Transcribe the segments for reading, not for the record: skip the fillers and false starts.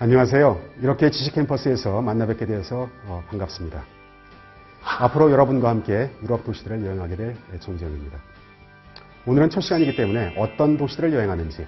안녕하세요. 이렇게 지식캠퍼스에서 만나 뵙게 되어서 반갑습니다. 앞으로 여러분과 함께 유럽 도시들을 여행하게 될 정재영입니다. 오늘은 첫 시간이기 때문에 어떤 도시들을 여행하는지,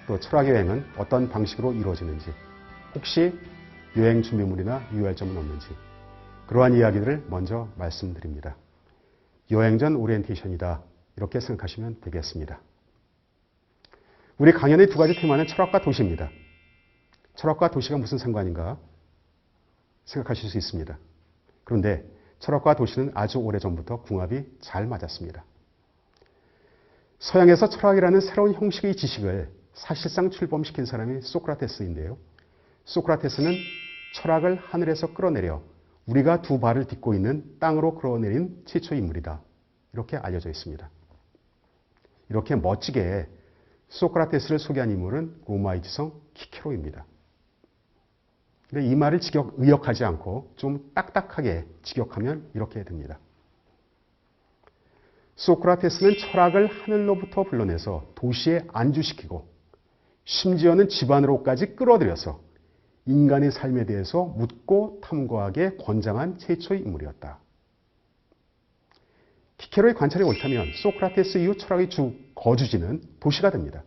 또 철학 여행은 어떤 방식으로 이루어지는지, 혹시 여행 준비물이나 유의할 점은 없는지, 그러한 이야기들을 먼저 말씀드립니다. 여행 전 오리엔테이션이다, 이렇게 생각하시면 되겠습니다. 우리 강연의 두 가지 테마는 철학과 도시입니다. 철학과 도시가 무슨 상관인가 생각하실 수 있습니다. 그런데 철학과 도시는 아주 오래전부터 궁합이 잘 맞았습니다. 서양에서 철학이라는 새로운 형식의 지식을 사실상 출범시킨 사람이 소크라테스인데요. 소크라테스는 철학을 하늘에서 끌어내려 우리가 두 발을 딛고 있는 땅으로 끌어내린 최초의 인물이다, 이렇게 알려져 있습니다. 이렇게 멋지게 소크라테스를 소개한 인물은 로마의 지성 키케로입니다. 근데 이 말을 의역하지 않고 좀 딱딱하게 직역하면 이렇게 됩니다. 소크라테스는 철학을 하늘로부터 불러내서 도시에 안주시키고 심지어는 집안으로까지 끌어들여서 인간의 삶에 대해서 묻고 탐구하게 권장한 최초의 인물이었다. 키케로의 관찰이 옳다면 소크라테스 이후 철학의 주 거주지는 도시가 됩니다.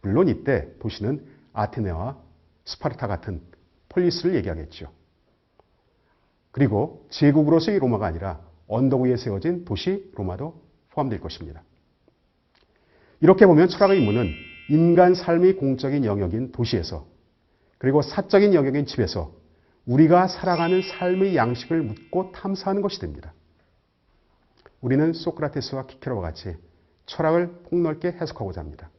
물론 이때 도시는 아테네와 스파르타 같은 폴리스를 얘기하겠죠. 그리고 제국으로서의 로마가 아니라 언덕 위에 세워진 도시 로마도 포함될 것입니다. 이렇게 보면 철학의 임무는 인간 삶의 공적인 영역인 도시에서, 그리고 사적인 영역인 집에서 우리가 살아가는 삶의 양식을 묻고 탐사하는 것이 됩니다. 우리는 소크라테스와 키케로와 같이 철학을 폭넓게 해석하고자 합니다.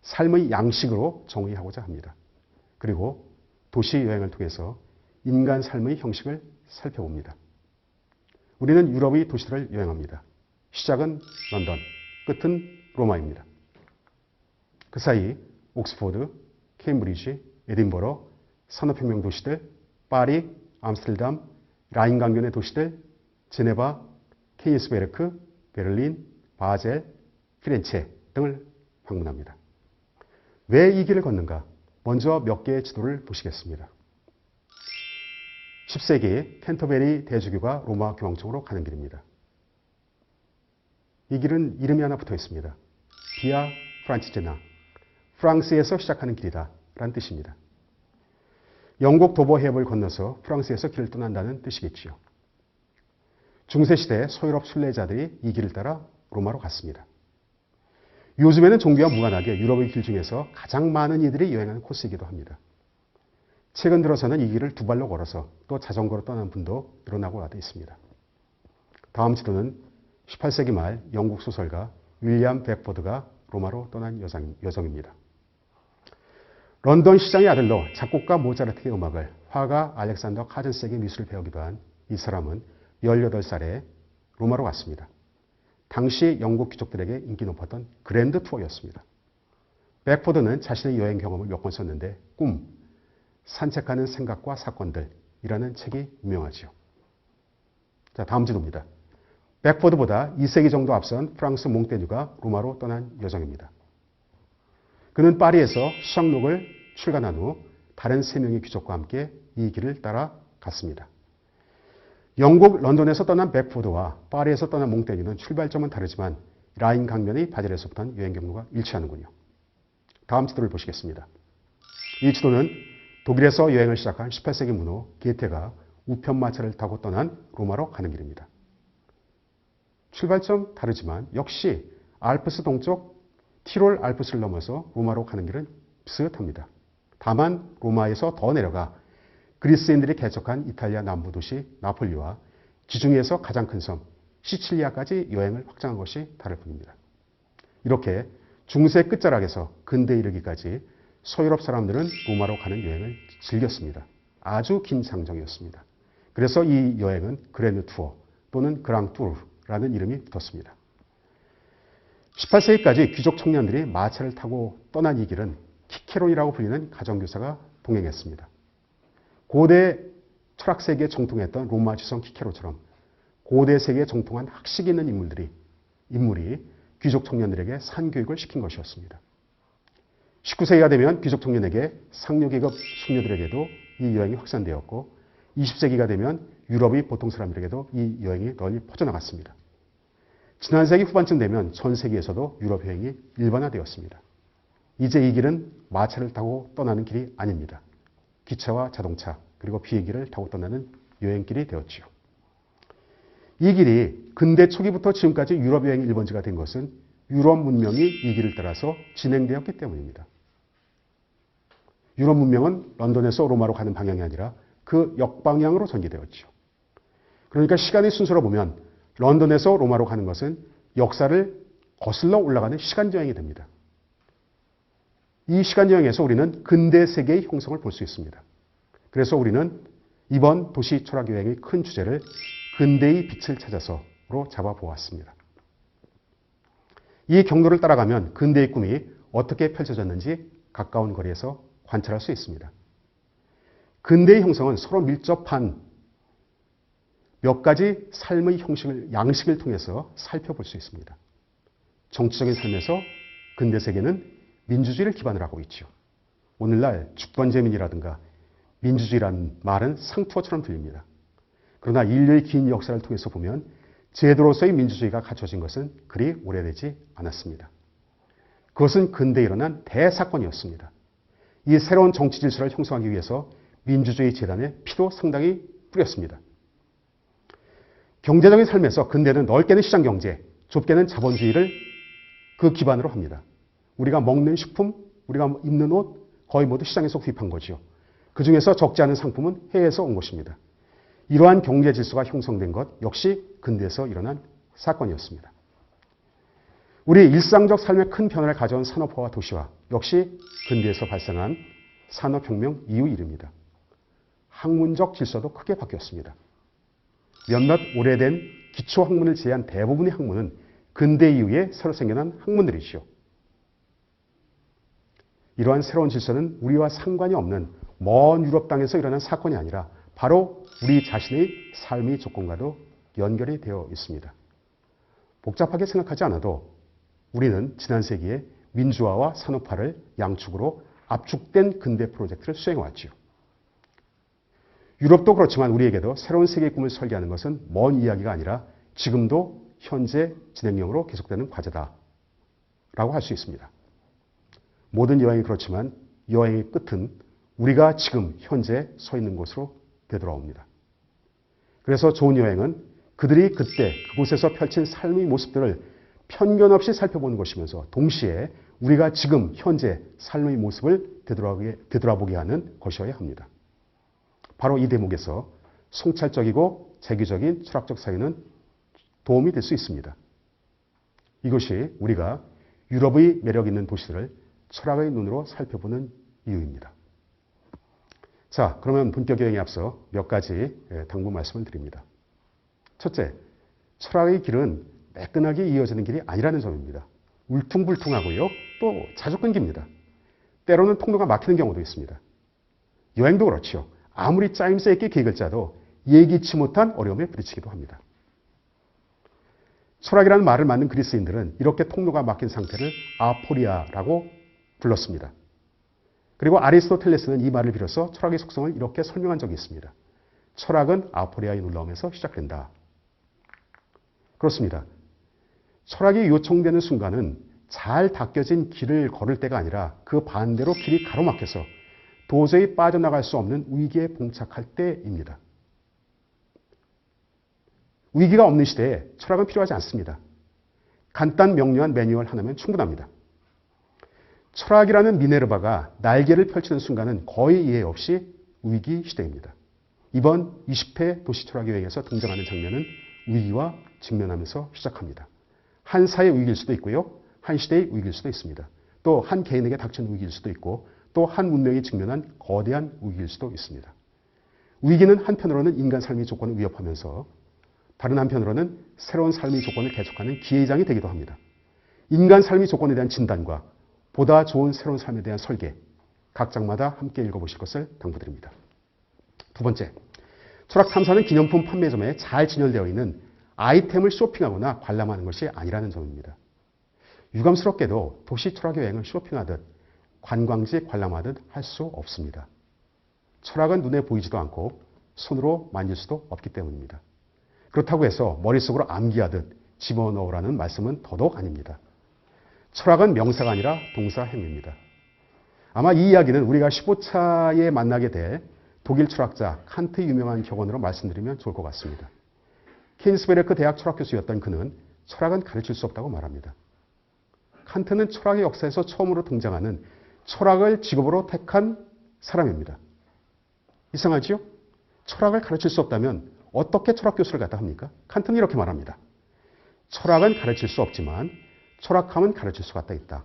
삶의 양식으로 정의하고자 합니다. 그리고 도시 여행을 통해서 인간 삶의 형식을 살펴봅니다. 우리는 유럽의 도시들을 여행합니다. 시작은 런던, 끝은 로마입니다. 그 사이 옥스포드, 케임브리지, 에딘버러, 산업혁명 도시들, 파리, 암스테르담, 라인 강변의 도시들, 제네바, 케니스베르크, 베를린, 바젤, 피렌체 등을 방문합니다. 왜 이 길을 걷는가? 먼저 몇 개의 지도를 보시겠습니다. 10세기 캔터베리 대주교가 로마 교황 쪽으로 가는 길입니다. 이 길은 이름이 하나 붙어 있습니다. 비아 프란치제나, 프랑스에서 시작하는 길이다 라는 뜻입니다. 영국 도보 해협을 건너서 프랑스에서 길을 떠난다는 뜻이겠지요. 중세시대 소유럽 순례자들이 이 길을 따라 로마로 갔습니다. 요즘에는 종교와 무관하게 유럽의 길 중에서 가장 많은 이들이 여행하는 코스이기도 합니다. 최근 들어서는 이 길을 두 발로 걸어서 또 자전거로 떠나는 분도 늘어나고 있습니다. 다음 지도는 18세기 말 영국 소설가 윌리엄 백포드가 로마로 떠난 여정입니다. 런던 시장의 아들로 작곡가 모차르트의 음악을, 화가 알렉산더 카즌스에게 미술을 배우기도 한 이 사람은 18살에 로마로 갔습니다. 당시 영국 귀족들에게 인기 높았던 그랜드 투어였습니다. 백포드는 자신의 여행 경험을 몇 권 썼는데 꿈, 산책하는 생각과 사건들이라는 책이 유명하지요. 자, 다음 지도입니다. 백포드보다 2세기 정도 앞선 프랑스 몽테뉴가 로마로 떠난 여정입니다. 그는 파리에서 샹록을 출간한 후 다른 3명의 귀족과 함께 이 길을 따라 갔습니다. 영국 런던에서 떠난 백포드와 파리에서 떠난 몽테뉴는 출발점은 다르지만 라인 강변의 바젤에서부터는 여행 경로가 일치하는군요. 다음 지도를 보시겠습니다. 이 지도는 독일에서 여행을 시작한 18세기 문호 게테가 우편마차를 타고 떠난 로마로 가는 길입니다. 출발점 다르지만 역시 알프스 동쪽 티롤 알프스를 넘어서 로마로 가는 길은 비슷합니다. 다만 로마에서 더 내려가 그리스인들이 개척한 이탈리아 남부 도시 나폴리와 지중해에서 가장 큰 섬 시칠리아까지 여행을 확장한 것이 다를 뿐입니다. 이렇게 중세 끝자락에서 근대에 이르기까지 서유럽 사람들은 로마로 가는 여행을 즐겼습니다. 아주 긴 장정이었습니다. 그래서 이 여행은 그랜드 투어 또는 그랑 투르라는 이름이 붙었습니다. 18세기까지 귀족 청년들이 마차를 타고 떠난 이 길은 키케론이라고 불리는 가정교사가 동행했습니다. 고대 철학 세계에 정통했던 로마 지성 키케로처럼 고대 세계에 정통한 학식이 있는 인물이 귀족 청년들에게 산교육을 시킨 것이었습니다. 19세기가 되면 귀족 청년에게 상류계급 숙녀들에게도 이 여행이 확산되었고 20세기가 되면 유럽의 보통 사람들에게도 이 여행이 널리 퍼져나갔습니다. 지난 세기 후반쯤 되면 전 세계에서도 유럽 여행이 일반화되었습니다. 이제 이 길은 마차를 타고 떠나는 길이 아닙니다. 기차와 자동차 그리고 비행기를 타고 떠나는 여행길이 되었지요. 이 길이 근대 초기부터 지금까지 유럽 여행 1번지가 된 것은 유럽 문명이 이 길을 따라서 진행되었기 때문입니다. 유럽 문명은 런던에서 로마로 가는 방향이 아니라 그 역방향으로 전개되었죠. 그러니까 시간의 순서로 보면 런던에서 로마로 가는 것은 역사를 거슬러 올라가는 시간여행이 됩니다. 이 시간여행에서 우리는 근대 세계의 형성을 볼 수 있습니다. 그래서 우리는 이번 도시 철학여행의 큰 주제를 근대의 빛을 찾아서로 잡아보았습니다. 이 경로를 따라가면 근대의 꿈이 어떻게 펼쳐졌는지 가까운 거리에서 관찰할 수 있습니다. 근대의 형성은 서로 밀접한 몇 가지 삶의 양식을 통해서 살펴볼 수 있습니다. 정치적인 삶에서 근대 세계는 민주주의를 기반으로 하고 있죠. 오늘날 주권제민이라든가 민주주의라는 말은 상투어처럼 들립니다. 그러나 인류의 긴 역사를 통해서 보면 제도로서의 민주주의가 갖춰진 것은 그리 오래되지 않았습니다. 그것은 근대에 일어난 대사건이었습니다. 이 새로운 정치 질서를 형성하기 위해서 민주주의 재단에 피도 상당히 뿌렸습니다. 경제적인 삶에서 근대는 넓게는 시장경제, 좁게는 자본주의를 그 기반으로 합니다. 우리가 먹는 식품, 우리가 입는 옷 거의 모두 시장에서 구입한 거죠. 그중에서 적지 않은 상품은 해외에서 온 것입니다. 이러한 경제 질서가 형성된 것 역시 근대에서 일어난 사건이었습니다. 우리 일상적 삶에 큰 변화를 가져온 산업화와 도시화 역시 근대에서 발생한 산업혁명 이후 일입니다. 학문적 질서도 크게 바뀌었습니다. 몇몇 오래된 기초학문을 제외한 대부분의 학문은 근대 이후에 새로 생겨난 학문들이죠. 이러한 새로운 질서는 우리와 상관이 없는 먼 유럽 땅에서 일어난 사건이 아니라 바로 우리 자신의 삶의 조건과도 연결이 되어 있습니다. 복잡하게 생각하지 않아도 우리는 지난 세기에 민주화와 산업화를 양축으로 압축된 근대 프로젝트를 수행해왔지요. 유럽도 그렇지만 우리에게도 새로운 세계의 꿈을 설계하는 것은 먼 이야기가 아니라 지금도 현재 진행형으로 계속되는 과제다라고 할 수 있습니다. 모든 여행이 그렇지만 여행의 끝은 우리가 지금 현재 서 있는 곳으로 되돌아옵니다. 그래서 좋은 여행은 그들이 그때 그곳에서 펼친 삶의 모습들을 편견 없이 살펴보는 것이면서 동시에 우리가 지금 현재 삶의 모습을 되돌아보게 하는 것이어야 합니다. 바로 이 대목에서 성찰적이고 재규적인 철학적 사유는 도움이 될 수 있습니다. 이것이 우리가 유럽의 매력 있는 도시들을 철학의 눈으로 살펴보는 이유입니다. 자, 그러면 본격 여행에 앞서 몇 가지 당부 말씀을 드립니다. 첫째, 철학의 길은 매끈하게 이어지는 길이 아니라는 점입니다. 울퉁불퉁하고요. 또 자주 끊깁니다. 때로는 통로가 막히는 경우도 있습니다. 여행도 그렇죠. 아무리 짜임새 있게 계획을 짜도 예기치 못한 어려움에 부딪히기도 합니다. 철학이라는 말을 만든 그리스인들은 이렇게 통로가 막힌 상태를 아포리아라고 불렀습니다. 그리고 아리스토텔레스는 이 말을 빌어서 철학의 속성을 이렇게 설명한 적이 있습니다. 철학은 아포리아의 놀라움에서 시작된다. 그렇습니다. 철학이 요청되는 순간은 잘 닦여진 길을 걸을 때가 아니라 그 반대로 길이 가로막혀서 도저히 빠져나갈 수 없는 위기에 봉착할 때입니다. 위기가 없는 시대에 철학은 필요하지 않습니다. 간단 명료한 매뉴얼 하나면 충분합니다. 철학이라는 미네르바가 날개를 펼치는 순간은 거의 이해 없이 위기 시대입니다. 이번 20회 도시철학여행에서 등장하는 장면은 위기와 직면하면서 시작합니다. 한 사회의 위기일 수도 있고요. 한 시대의 위기일 수도 있습니다. 또 한 개인에게 닥친 위기일 수도 있고 또 한 문명이 직면한 거대한 위기일 수도 있습니다. 위기는 한편으로는 인간 삶의 조건을 위협하면서 다른 한편으로는 새로운 삶의 조건을 개척하는 기회장이 되기도 합니다. 인간 삶의 조건에 대한 진단과 보다 좋은 새로운 삶에 대한 설계, 각 장마다 함께 읽어보실 것을 당부드립니다. 두 번째, 철학 탐사는 기념품 판매점에 잘 진열되어 있는 아이템을 쇼핑하거나 관람하는 것이 아니라는 점입니다. 유감스럽게도 도시 철학 여행을 쇼핑하듯 관광지 관람하듯 할 수 없습니다. 철학은 눈에 보이지도 않고 손으로 만질 수도 없기 때문입니다. 그렇다고 해서 머릿속으로 암기하듯 집어넣으라는 말씀은 더더욱 아닙니다. 철학은 명사가 아니라 동사 행위입니다. 아마 이 이야기는 우리가 15차에 만나게 될 독일 철학자 칸트의 유명한 격언으로 말씀드리면 좋을 것 같습니다. 케인스베르크 대학 철학 교수였던 그는 철학은 가르칠 수 없다고 말합니다. 칸트는 철학의 역사에서 처음으로 등장하는 철학을 직업으로 택한 사람입니다. 이상하지요? 철학을 가르칠 수 없다면 어떻게 철학 교수를 갖다 합니까? 칸트는 이렇게 말합니다. 철학은 가르칠 수 없지만 철학함은 가르칠 수가 있다.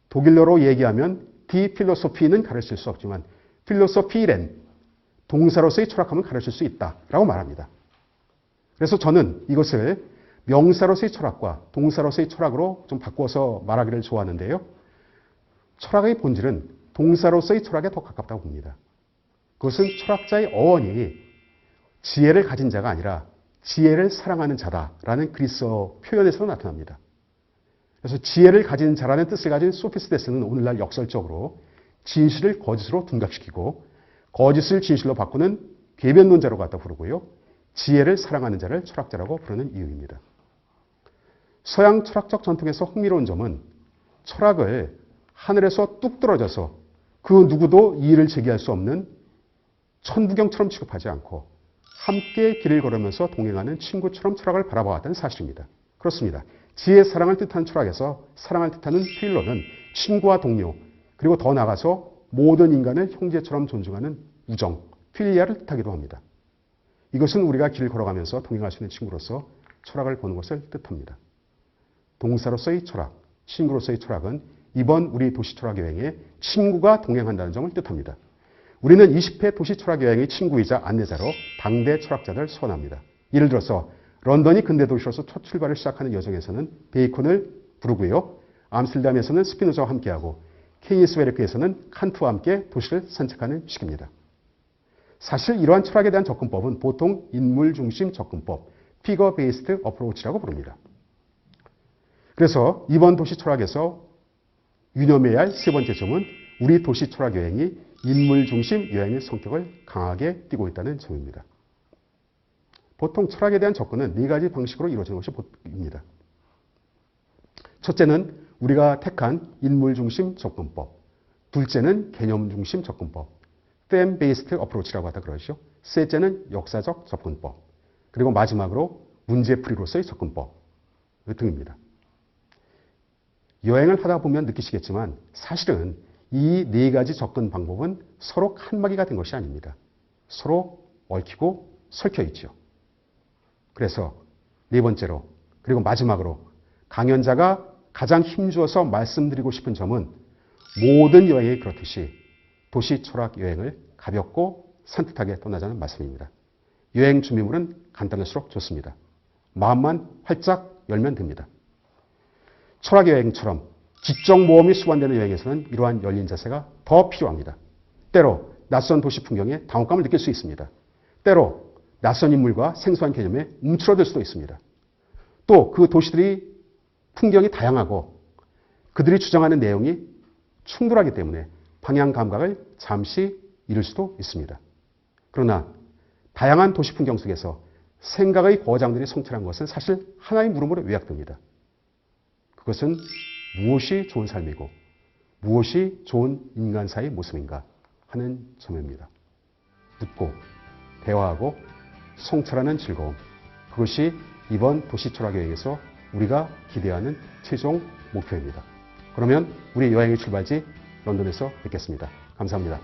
독일어로 얘기하면 die Philosophie는 가르칠 수 없지만 Philosophieren, 동사로서의 철학함은 가르칠 수 있다라고 말합니다. 그래서 저는 이것을 명사로서의 철학과 동사로서의 철학으로 좀 바꿔서 말하기를 좋아하는데요. 철학의 본질은 동사로서의 철학에 더 가깝다고 봅니다. 그것은 철학자의 어원이 지혜를 가진 자가 아니라 지혜를 사랑하는 자다라는 그리스어 표현에서 나타납니다. 그래서 지혜를 가진 자라는 뜻을 가진 소피스테스는 오늘날 역설적으로 진실을 거짓으로 둔갑시키고 거짓을 진실로 바꾸는 궤변론자로 갖다 부르고요. 지혜를 사랑하는 자를 철학자라고 부르는 이유입니다. 서양 철학적 전통에서 흥미로운 점은 철학을 하늘에서 뚝 떨어져서 그 누구도 이의를 제기할 수 없는 천부경처럼 취급하지 않고 함께 길을 걸으면서 동행하는 친구처럼 철학을 바라봐왔다는 사실입니다. 그렇습니다. 지혜, 사랑을 뜻하는 철학에서 사랑을 뜻하는 필로는 친구와 동료, 그리고 더 나아가서 모든 인간을 형제처럼 존중하는 우정, 필리아를 뜻하기도 합니다. 이것은 우리가 길을 걸어가면서 동행할 수 있는 친구로서 철학을 보는 것을 뜻합니다. 동사로서의 철학, 친구로서의 철학은 이번 우리 도시철학여행에 친구가 동행한다는 점을 뜻합니다. 우리는 20회 도시철학여행의 친구이자 안내자로 당대 철학자들 소환합니다. 예를 들어서 런던이 근대 도시로서 첫 출발을 시작하는 여정에서는 베이컨을 부르고요. 암스테르담에서는 스피노자와 함께하고 케이니스베르크에서는 칸트와 함께 도시를 산책하는 식입니다. 사실 이러한 철학에 대한 접근법은 보통 인물 중심 접근법, 피거 베이스드 어프로치라고 부릅니다. 그래서 이번 도시 철학에서 유념해야 할 세 번째 점은 우리 도시 철학 여행이 인물 중심 여행의 성격을 강하게 띠고 있다는 점입니다. 보통 철학에 대한 접근은 네 가지 방식으로 이루어지는 것이 보입니다. 첫째는 우리가 택한 인물 중심 접근법. 둘째는 개념 중심 접근법. theme based approach라고 하다 그러죠. 셋째는 역사적 접근법. 그리고 마지막으로 문제풀이로서의 접근법 등입니다. 여행을 하다 보면 느끼시겠지만 사실은 이 네 가지 접근 방법은 서로 칸막이가 된 것이 아닙니다. 서로 얽히고 설켜 있죠. 그래서 네 번째로 그리고 마지막으로 강연자가 가장 힘주어서 말씀드리고 싶은 점은 모든 여행이 그렇듯이 도시 철학 여행을 가볍고 산뜻하게 떠나자는 말씀입니다. 여행 준비물은 간단할수록 좋습니다. 마음만 활짝 열면 됩니다. 철학 여행처럼 지적 모험이 수반되는 여행에서는 이러한 열린 자세가 더 필요합니다. 때로 낯선 도시 풍경에 당혹감을 느낄 수 있습니다. 때로 낯선 인물과 생소한 개념에 움츠러들 수도 있습니다. 또 그 도시들이 풍경이 다양하고 그들이 주장하는 내용이 충돌하기 때문에 방향 감각을 잠시 잃을 수도 있습니다. 그러나 다양한 도시 풍경 속에서 생각의 거장들이 성찰한 것은 사실 하나의 물음으로 요약됩니다. 그것은 무엇이 좋은 삶이고 무엇이 좋은 인간사의 모습인가 하는 점입니다. 묻고 대화하고 성찰하는 즐거움, 그것이 이번 도시철학여행에서 우리가 기대하는 최종 목표입니다. 그러면 우리 여행의 출발지 런던에서 뵙겠습니다. 감사합니다.